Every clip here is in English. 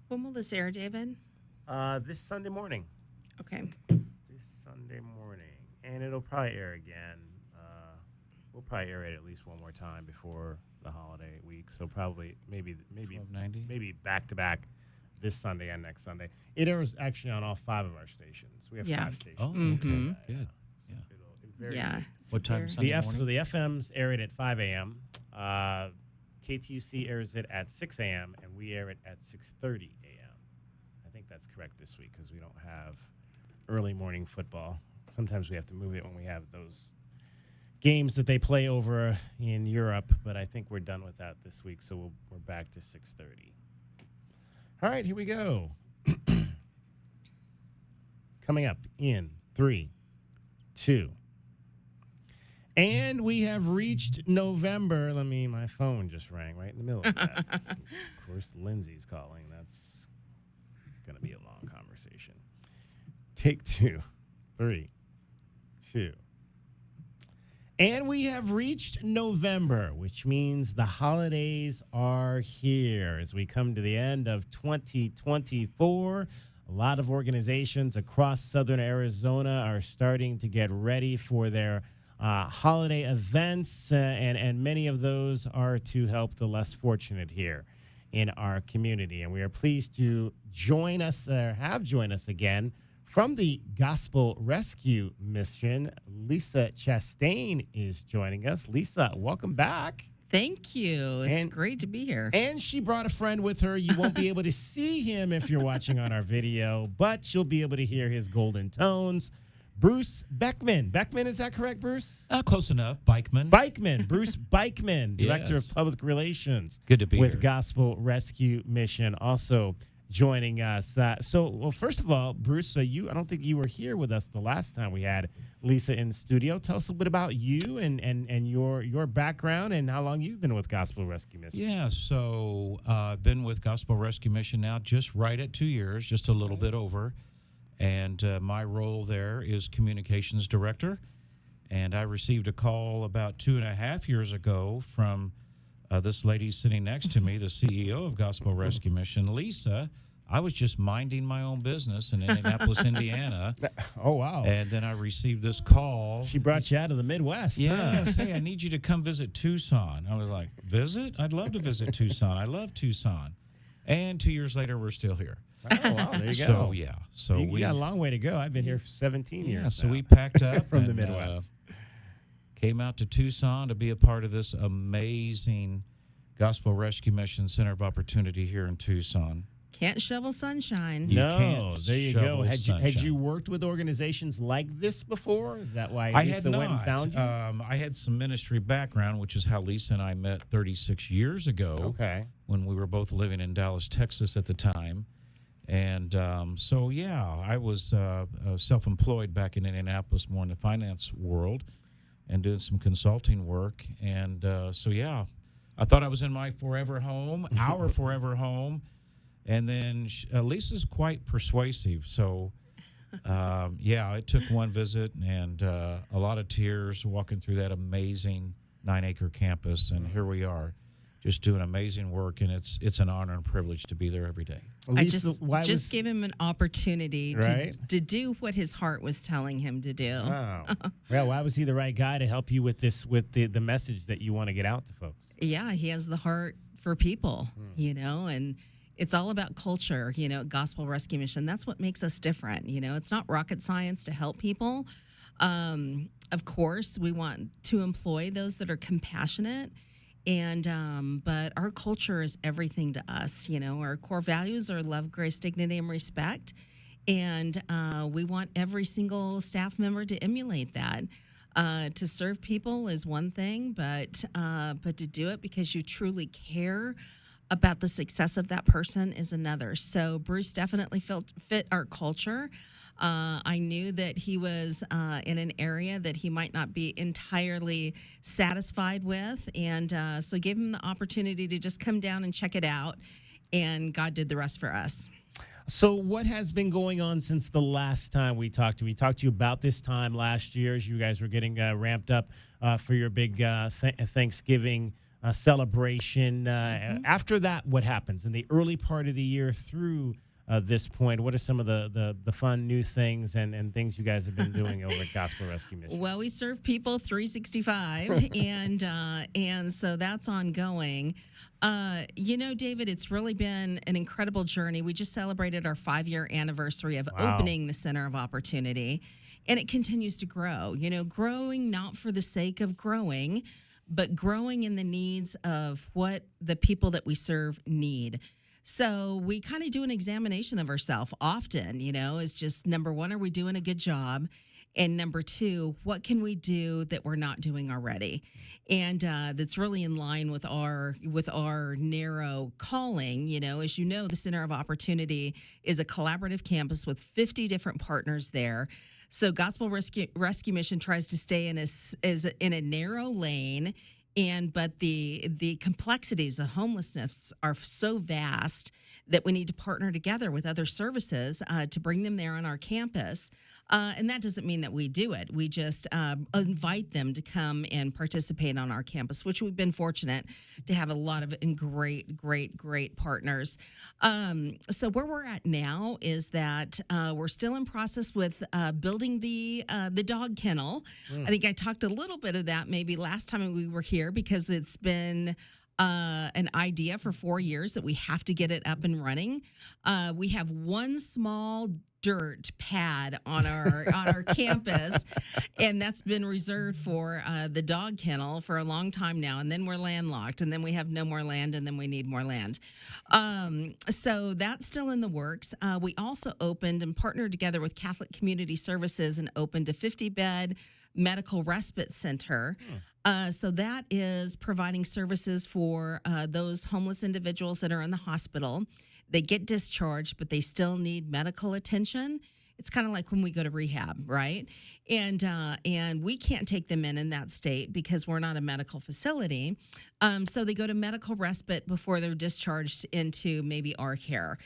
When will this air, David? This Sunday morning. Okay. This Sunday morning. And it'll probably air again. We'll probably air it at least one more time before the holiday week. So probably maybe 1290. maybe back to back this Sunday and next Sunday. It airs actually on all 5 of our stations. We have Yeah. 5 stations. Oh, Mhm. okay. Good. Yeah. It'll vary. Yeah. it's What time very- Sunday So morning? the FMs air it at 5 a.m. KTUC airs it at 6 a.m. and we air it at 6:30 a.m. I think that's correct this week because we don't have early morning football. Sometimes we have to move it when we have those games that they play over in Europe, but I think we're done with that this week, so we're back to 6:30. All right, here we go. Coming up in 3, 2. And we have reached November. My phone just rang right in the middle of that. Of course, Lindsay's calling. That's going to be a long conversation. Take 2, 3, 2. And we have reached November, which means the holidays are here. As we come to the end of 2024, a lot of organizations across southern Arizona are starting to get ready for their holiday events, and many of those are to help the less fortunate here in our community. And we are pleased to have joined us again from the Gospel Rescue Mission. Lisa Chastain is joining us. Lisa, welcome back. Thank you. It's great to be here. And she brought a friend with her. You won't be able to see him if you're watching on our video, but you'll be able to hear his golden tones. Bruce Beikman. Beikman, is that correct, Bruce? Close enough. Beikman. Bruce Beikman, Director Yes. of Public Relations. Good to be with here. Gospel Rescue Mission, also joining us. Well, first of all, Bruce, I don't think you were here with us the last time we had Lisa in the studio. Tell us a little bit about you and your background and how long you've been with Gospel Rescue Mission. Yeah, so I've been with Gospel Rescue Mission now just right at 2 years, just a little bit over. And my role there is communications director. And I received a call about 2.5 years ago from this lady sitting next to me, the CEO of Gospel Rescue Mission, Lisa. I was just minding my own business in Indianapolis, Indiana. Oh, wow. And then I received this call. She brought you out of the Midwest. Yes. Hey, I need you to come visit Tucson. I was like, visit? I'd love to visit Tucson. I love Tucson. And 2 years later, we're still here. Oh, wow. There you go. So, yeah. So you got a long way to go. I've been here for 17 years. Yeah, so now. we packed up from the and, Midwest. Came out to Tucson to be a part of this amazing Gospel Rescue Mission Center of Opportunity here in Tucson. Can't shovel sunshine. You No, can't there you go. shovel Had sunshine. you worked with organizations like this before? Is that why I Lisa had went and not. found you? I had some ministry background, which is how Lisa and I met 36 years ago. Okay. When we were both living in Dallas, Texas at the time. And so, yeah, I was self-employed back in Indianapolis, more in the finance world, and doing some consulting work. And so, yeah, I thought I was in my forever home, our forever home. And then Lisa's quite persuasive. So, yeah, it took one visit and a lot of tears walking through that amazing 9-acre campus. And here we are, just doing amazing work. And it's an honor and privilege to be there every day. I just gave him an opportunity Right? to do what his heart was telling him to do. Wow. Well, why was he the right guy to help you with the message that you want to get out to folks? Yeah, he has the heart for people, and it's all about culture, Gospel Rescue Mission. That's what makes us different. It's not rocket science to help people. Of course, we want to employ those that are compassionate. But our culture is everything to us. Our core values are love, grace, dignity, and respect. And we want every single staff member to emulate that. To serve people is one thing, but to do it because you truly care about the success of that person is another. So Bruce definitely fit our culture. I knew that he was in an area that he might not be entirely satisfied with, and so gave him the opportunity to just come down and check it out, and God did the rest for us. So what has been going on since the last time we talked to you? We talked to you about this time last year as you guys were getting ramped up for your big Thanksgiving celebration. After that, what happens in the early part of the year through this point? What are some of the fun new things and things you guys have been doing over at Gospel Rescue Mission? Well, we serve people 365, and so that's ongoing. David, it's really been an incredible journey. We just celebrated our 5-year anniversary of opening the Center of Opportunity, and it continues to grow. Growing not for the sake of growing, but growing in the needs of what the people that we serve need. So we kind of do an examination of ourselves often, is just number one, are we doing a good job? And number two, what can we do that we're not doing already? And that's really in line with our narrow calling. As you know, the Center of Opportunity is a collaborative campus with 50 different partners there. So Gospel Rescue Mission tries to stay in a narrow lane. But the complexities of homelessness are so vast that we need to partner together with other services to bring them there on our campus. And that doesn't mean that we do it. We just invite them to come and participate on our campus, which we've been fortunate to have a lot of great partners. So where we're at now is that we're still in process with building the dog kennel. I think I talked a little bit of that maybe last time we were here because it's been an idea for 4 years that we have to get it up and running. We have one small dirt pad on our campus, and that's been reserved for the dog kennel for a long time now. And then we're landlocked, and then we have no more land, and then we need more land. So that's still in the works. We also opened and partnered together with Catholic Community Services and opened a 50-bed medical respite center. So that is providing services for those homeless individuals that are in the hospital. They get discharged, but they still need medical attention. It's kind of like when we go to rehab, right? And we can't take them in that state because we're not a medical facility. So they go to medical respite before they're discharged into maybe our care.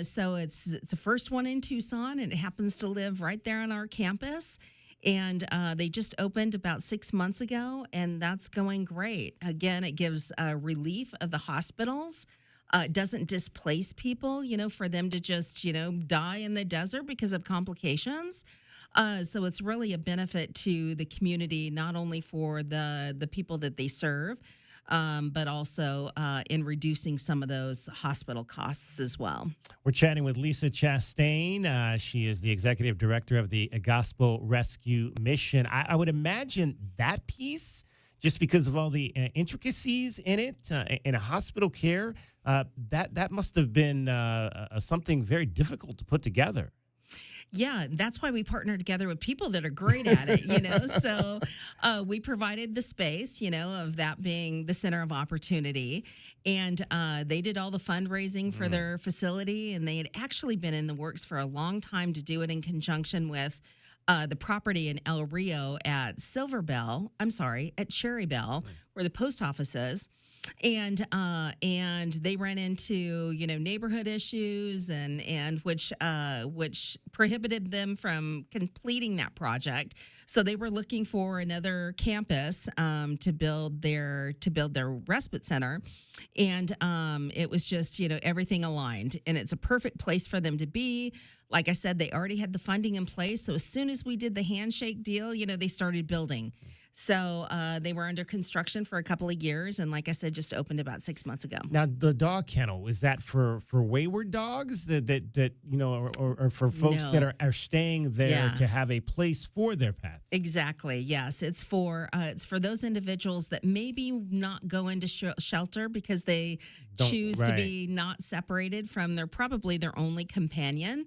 So it's the first one in Tucson, and it happens to live right there on our campus. And they just opened about 6 months ago, and that's going great. Again, it gives relief of the hospitals. It doesn't displace people, for them to just, die in the desert because of complications. So it's really a benefit to the community, not only for the people that they serve, but also in reducing some of those hospital costs as well. We're chatting with Lisa Chastain. She is the executive director of the Gospel Rescue Mission. I would imagine that piece, just because of all the intricacies in it, in a hospital care, that must have been something very difficult to put together. Yeah, that's why we partner together with people that are great at it, So we provided the space, of that being the Center of Opportunity. And they did all the fundraising for their facility. And they had actually been in the works for a long time to do it in conjunction with the property in El Rio at at Cherry Bell, where the post office is. And they ran into neighborhood issues and which prohibited them from completing that project. So they were looking for another campus to build their respite center, and it was just everything aligned, and it's a perfect place for them to be. Like I said, they already had the funding in place, so as soon as we did the handshake deal, they started building. So they were under construction for a couple of years, and like I said, just opened about 6 months ago. Now, the dog kennel, is that for wayward dogs that or for folks that are staying there to have a place for their pets? Exactly. Yes, it's for those individuals that maybe not go into shelter because they choose to be not separated from probably their only companion.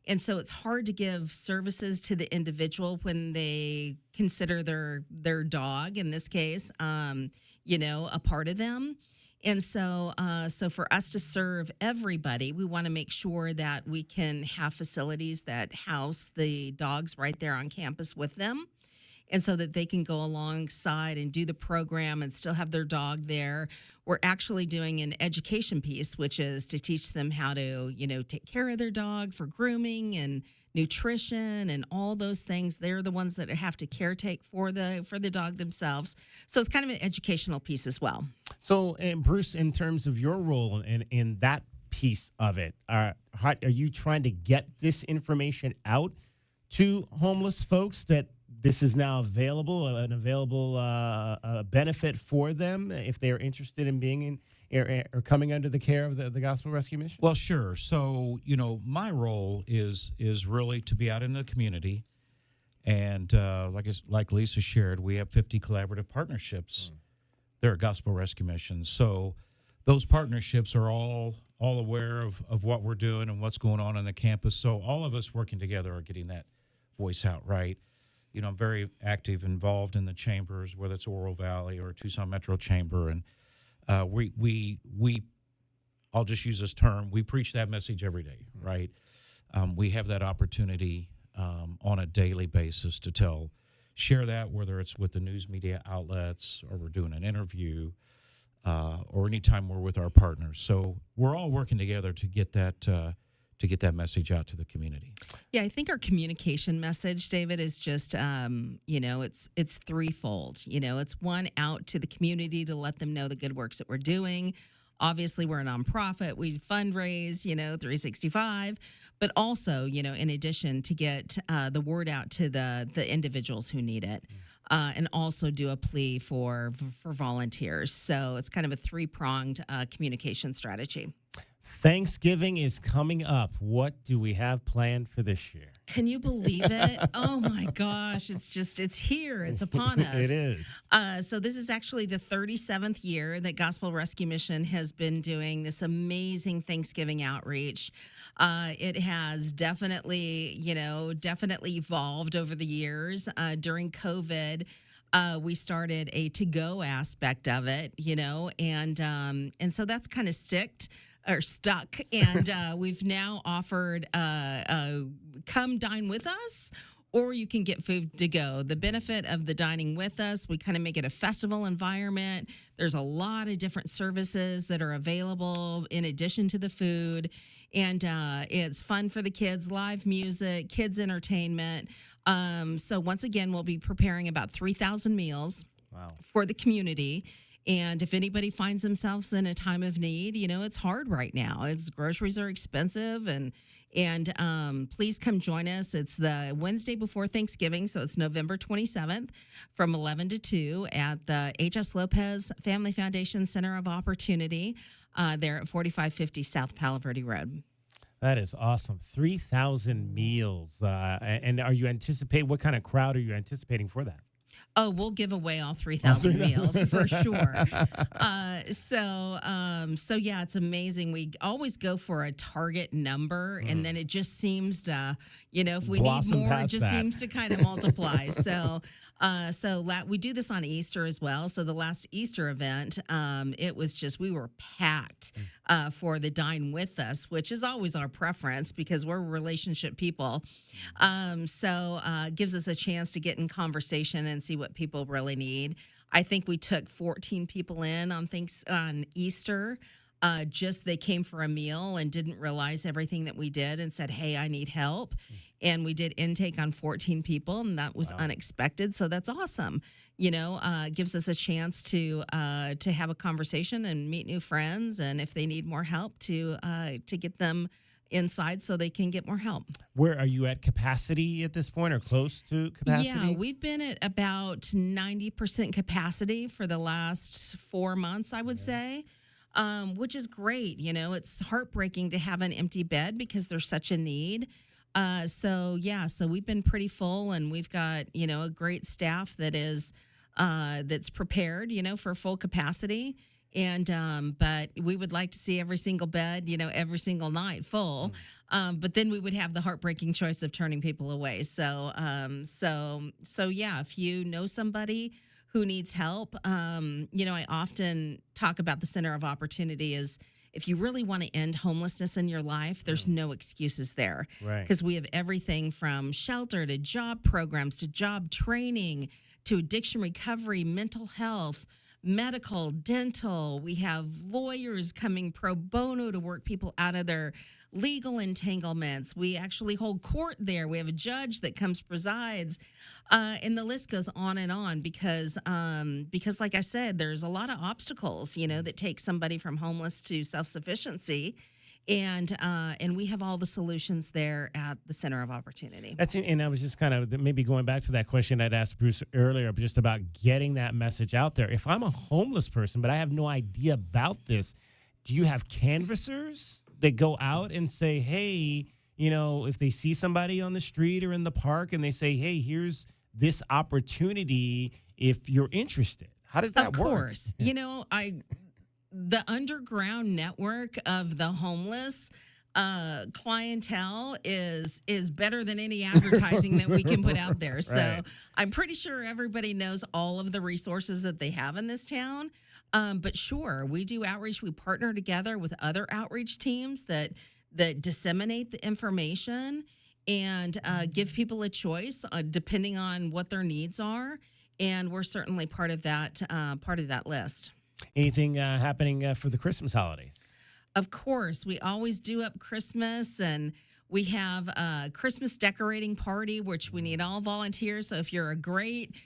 And so it's hard to give services to the individual when they consider their dog, in this case, a part of them. And so for us to serve everybody, we want to make sure that we can have facilities that house the dogs right there on campus with them. And so that they can go alongside and do the program and still have their dog there. We're actually doing an education piece, which is to teach them how to, take care of their dog for grooming and nutrition and all those things. They're the ones that have to caretake for the dog themselves. So it's kind of an educational piece as well. So, and Bruce, in terms of your role in that piece of it, are you trying to get this information out to homeless folks that this is now available, an available benefit for them if they are interested in being in or coming under the care of the Gospel Rescue Mission? Well, sure. So, my role is really to be out in the community. And like Lisa shared, we have 50 collaborative partnerships. There are Gospel Rescue Missions. So those partnerships are all aware of what we're doing and what's going on the campus. So all of us working together are getting that voice out right. I'm very active, involved in the chambers, whether it's Oro Valley or Tucson Metro Chamber. And we I'll just use this term, we preach that message every day, right? We have that opportunity on a daily basis to share that, whether it's with the news media outlets or we're doing an interview or anytime we're with our partners. So we're all working together to get that message out to the community. Yeah, I think our communication message, David, is just, it's threefold. It's one, out to the community to let them know the good works that we're doing. Obviously, we're a nonprofit. We fundraise, 365. But also, in addition, to get the word out to the individuals who need it. And also do a plea for volunteers. So it's kind of a three-pronged communication strategy. Thanksgiving is coming up. What do we have planned for this year? Can you believe it? Oh my gosh, it's here. It's upon us. It is. So this is actually the 37th year that Gospel Rescue Mission has been doing this amazing Thanksgiving outreach. It has definitely evolved over the years. During COVID, we started a to-go aspect of it, and so that's kind of stuck, and we've now offered come dine with us, or you can get food to go. The benefit of the dining with us, we kind of make it a festival environment. There's a lot of different services that are available in addition to the food, and it's fun for the kids, live music, kids entertainment. So once again, we'll be preparing about 3,000 meals for the community. And if anybody finds themselves in a time of need, it's hard right now. Groceries are expensive, and please come join us. It's the Wednesday before Thanksgiving, so it's November 27th from 11 to 2 at the H.S. Lopez Family Foundation Center of Opportunity there at 4550 South Palo Verde Road. That is awesome. 3,000 meals. And are you what kind of crowd are you anticipating for that? Oh, we'll give away all 3,000 meals for sure. So yeah, it's amazing. We always go for a target number, and then it just seems to, if we Blossom need more, it past just that. seems to kind of multiply. So we do this on Easter as well. So the last Easter event, it was just, we were packed for the Dine With Us, which is always our preference because we're relationship people. So gives us a chance to get in conversation and see what people really need. I think we took 14 people in on Easter. Just they came for a meal and didn't realize everything that we did and said, hey, I need help. And we did intake on 14 people, and that was unexpected. So that's awesome. Gives us a chance to have a conversation and meet new friends, and if they need more help, to get them inside so they can get more help. Where are you at capacity at this point, or close to capacity? Yeah, we've been at about 90% capacity for the last 4 months, I would say. Which is great. It's heartbreaking to have an empty bed because there's such a need. So we've been pretty full, and we've got, a great staff that is, that's prepared, for full capacity. And, but we would like to see every single bed, every single night full. But then we would have the heartbreaking choice of turning people away. So yeah, if you know somebody who needs help, I often talk about the Center of Opportunity is, if you really want to end homelessness in your life, there's no excuses there. Right. Because we have everything from shelter to job programs to job training to addiction recovery, mental health, medical, dental. We have lawyers coming pro bono to work people out of their legal entanglements. We actually hold court there. We have a judge that comes presides, and the list goes on because like I said, there's a lot of obstacles, that take somebody from homeless to self-sufficiency. And we have all the solutions there at the Center of Opportunity. And I was just kind of maybe going back to that question I'd asked Bruce earlier, just about getting that message out there. If I'm a homeless person, but I have no idea about this, do you have canvassers that go out and say, hey, if they see somebody on the street or in the park and they say, hey, here's this opportunity if you're interested? How does that work? Of course. The underground network of the homeless clientele is better than any advertising that we can put out there. So Right. I'm pretty sure everybody knows all of the resources that they have in this town. But sure, we do outreach. We partner together with other outreach teams that disseminate the information and give people a choice depending on what their needs are. And we're certainly part of that list. Anything happening for the Christmas holidays? Of course, we always do up Christmas, and we have a Christmas decorating party, which we need all volunteers. So if you're a great,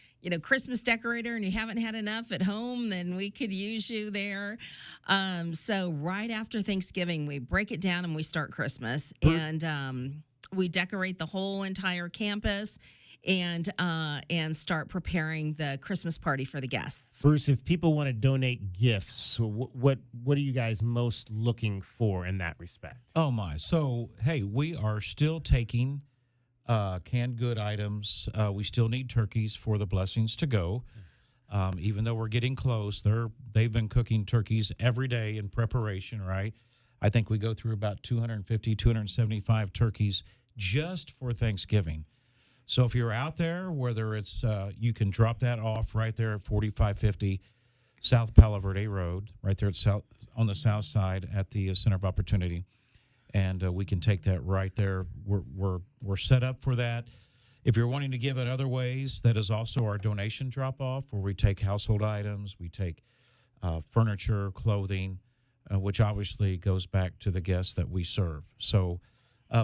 Christmas decorator and you haven't had enough at home, then we could use you there. So right after Thanksgiving, we break it down and we start Christmas, and we decorate the whole entire campus. And start preparing the Christmas party for the guests. Bruce, if people want to donate gifts, what are you guys most looking for in that respect? Oh, my. So, hey, we are still taking canned good items. We still need turkeys for the blessings to go. Even though we're getting close, they've been cooking turkeys every day in preparation, right? I think we go through about 250, 275 turkeys just for Thanksgiving. So if you're out there, whether it's you can drop that off right there at 4550 South Palo Verde Road, right there on the south side at the Center of Opportunity, and we can take that right there. We're set up for that. If you're wanting to give it other ways, that is also our donation drop-off, where we take household items, we take furniture, clothing, which obviously goes back to the guests that we serve. So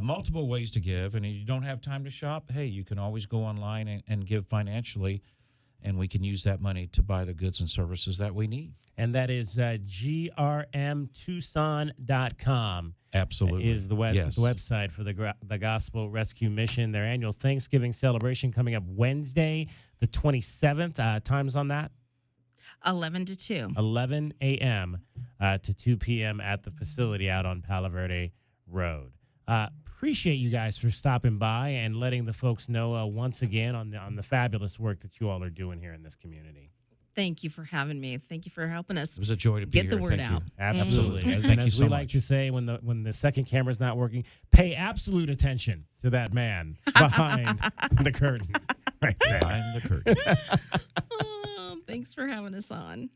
multiple ways to give, and if you don't have time to shop, hey, you can always go online and give financially, and we can use that money to buy the goods and services that we need. And that is grmtucson.com. Absolutely. Is the website for the Gospel Rescue Mission. Their annual Thanksgiving celebration coming up Wednesday, the 27th. Times on that? 11 to 2. 11 a.m. To 2 p.m. at the facility out on Palo Verde Road. Appreciate you guys for stopping by and letting the folks know once again on the fabulous work that you all are doing here in this community. Thank you for having me. Thank you for helping us. It was a joy to be get here. the word Thank out. You. Absolutely. Thank And you as so we like much. to say, when the second camera's not working, pay absolute attention to that man behind the curtain. Right there. Behind the curtain. Oh, thanks for having us on.